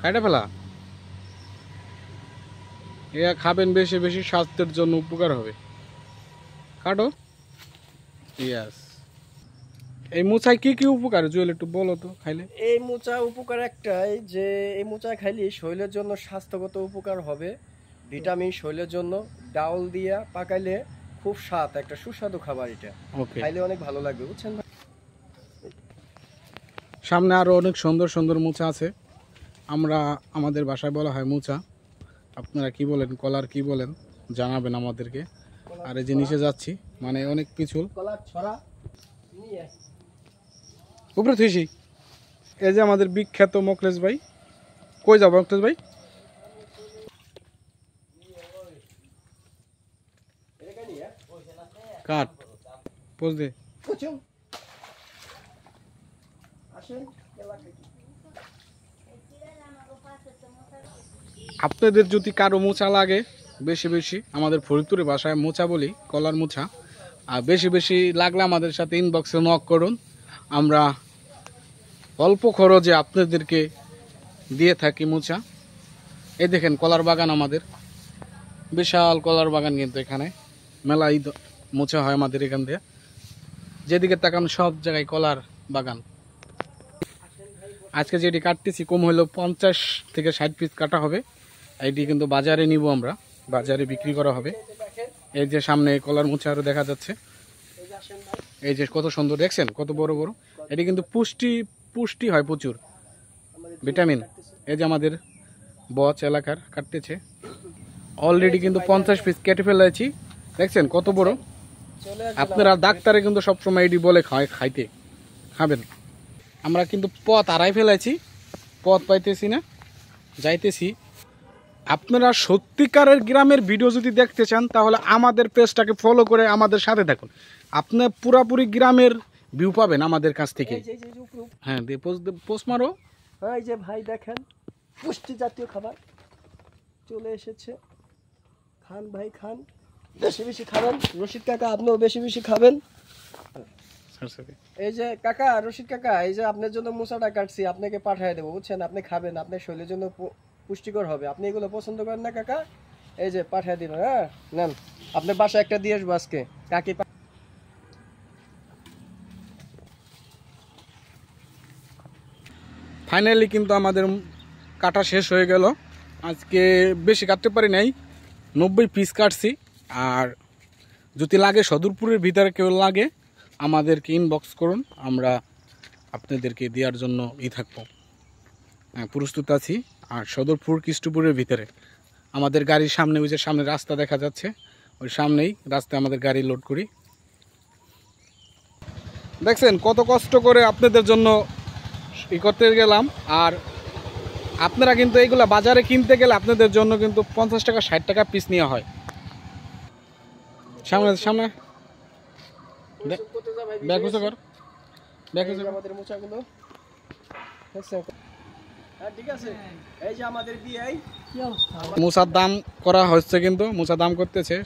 কাটা ফেলা এরা খাবেন, বেশি বেশি স্বাস্থ্যের জন্য উপকার হবে। কাটো। ইয়াস। এই মোচায় কি কি উপকার জুয়েল একটু বলো তো খাইলে? এই মোচা উপকার একটাই যে এই মোচা খাইলে শরীরের জন্য স্বাস্থ্যগত উপকার হবে, ভিটামিন শরীরের জন্য। ডাউল দিয়া পাকাইলে খুব স্বাদ, একটা সুস্বাদু খাবার এটা। ওকে, খাইলে অনেক ভালো লাগবে, বুঝছেন ভাই? সামনে আরো অনেক সুন্দর সুন্দর মোচা আছে। আমরা আমাদের বাসায় বলা হয় মোচা, আপনারা কি বলেন, কলার কি বলেন জানাবেন আমাদেরকে। আর এই যে নিচে যাচ্ছি, মানে অনেক পিছল কলার ছড়া নিয়ে উপরে থুইছি। এই যে আমাদের বিখ্যাত মোকলেশ ভাই। কই যাবো মোকলেশ ভাই? কাট পোজ দে। আপনাদের যদি কারো মোচা লাগে বেশি বেশি, আমাদের ফরিদপুরের ভাষায় মোচা বলি, কলার মোচা, আর বেশি বেশি লাগলে আমাদের সাথে ইনবক্সে নক করুন। আমরা অল্প খরচে আপনাদেরকে দিয়ে থাকি মোচা। এই দেখেন কলার বাগান, আমাদের বিশাল কলার বাগান, কিন্তু এখানে মেলাই মোচা হয় আমাদের এখান দিয়ে। যেদিকে তাকান সব জায়গায় কলার বাগান। আজকে যেটি কাটতেছি কম হলেও 50 থেকে 60 পিস কাটা হবে। এটি কিন্তু বাজারে নিব, আমরা বাজারে বিক্রি করা হবে। এই যে সামনে কলার মোচা আরো দেখা যাচ্ছে। এই যে কত সুন্দর, দেখছেন কত বড় বড়। এটি কিন্তু পুষ্টি হয় প্রচুর, ভিটামিন। এই যে আমাদের বচ এলাকার কাটতেছে, অলরেডি কিন্তু 50 পিস কেটে ফেলেছি, দেখছেন কত বড়। আপনারা ডাক্তারে কিন্তু সবসময় এটি বলে খাইতে খাবেন। আমরা কিন্তু পথ হারাই ফেলেছি, পথ পাইতেছি না, যাইতেছি। আপনারা সত্যিকারের গ্রামের ভিডিও যদি দেখতে চান তাহলে আমাদের পেজটাকে ফলো করে আমাদের সাথে থাকুন। আপনার পুরাপুরি গ্রামের ভিউ পাবেন আমাদের কাছ থেকে। হ্যাঁ, পোস্ট মারো। এই যে ভাই দেখেন, পুষ্টি জাতীয় খাবার চলে এসেছে। খান ভাই খান, বেশি বেশি খাবেন। রশিদ কাকা আপনিও বেশি বেশি খাবেন। এই যে কাকা, রশিদ কাকা, এই যে আপনার জন্য মোচাটা কাটছি, আপনাকে পাঠিয়ে দেবো, বুঝছেন? আপনি খাবেন, আপনার শরীরের জন্য পুষ্টিকর হবে। আপনি এগুলো পছন্দ করেন না কাকা? এই যে পাঠিয়ে দিন। হ্যাঁ নেন, আপনার বাসায় একটা দিয়ে আসবো আজকে। কাকি ফাইনালি কিন্তু আমাদের কাটা শেষ হয়ে গেল। আজকে বেশি কাটতে পারি নাই, 90 পিস কাটছি। আর যদি লাগে সদরপুরের ভিতরে কেউ লাগে আমাদেরকে ইনবক্স করুন, আমরা আপনাদেরকে দেওয়ার জন্য থাকবো, প্রস্তুত আছি। আর সদরপুর কৃষ্টপুরের ভিতরে আমাদের গাড়ির সামনে, ওই যে সামনে রাস্তা দেখা যাচ্ছে, ওই সামনেই রাস্তায় আমাদের গাড়ি লোড করি। দেখছেন কত কষ্ট করে আপনাদের জন্য করতে গেলাম। আর আপনারা কিন্তু এইগুলা বাজারে কিনতে গেলে আপনাদের জন্য কিন্তু 50 টাকা 60 টাকা পিস নেওয়া হয়। সামনে সামনে আমাদের মোচাগুলো ঠিক আছে। এই যে আমাদের বিয়ে, মোচার দাম করা হচ্ছে, কিন্তু মোচা দাম করতেছে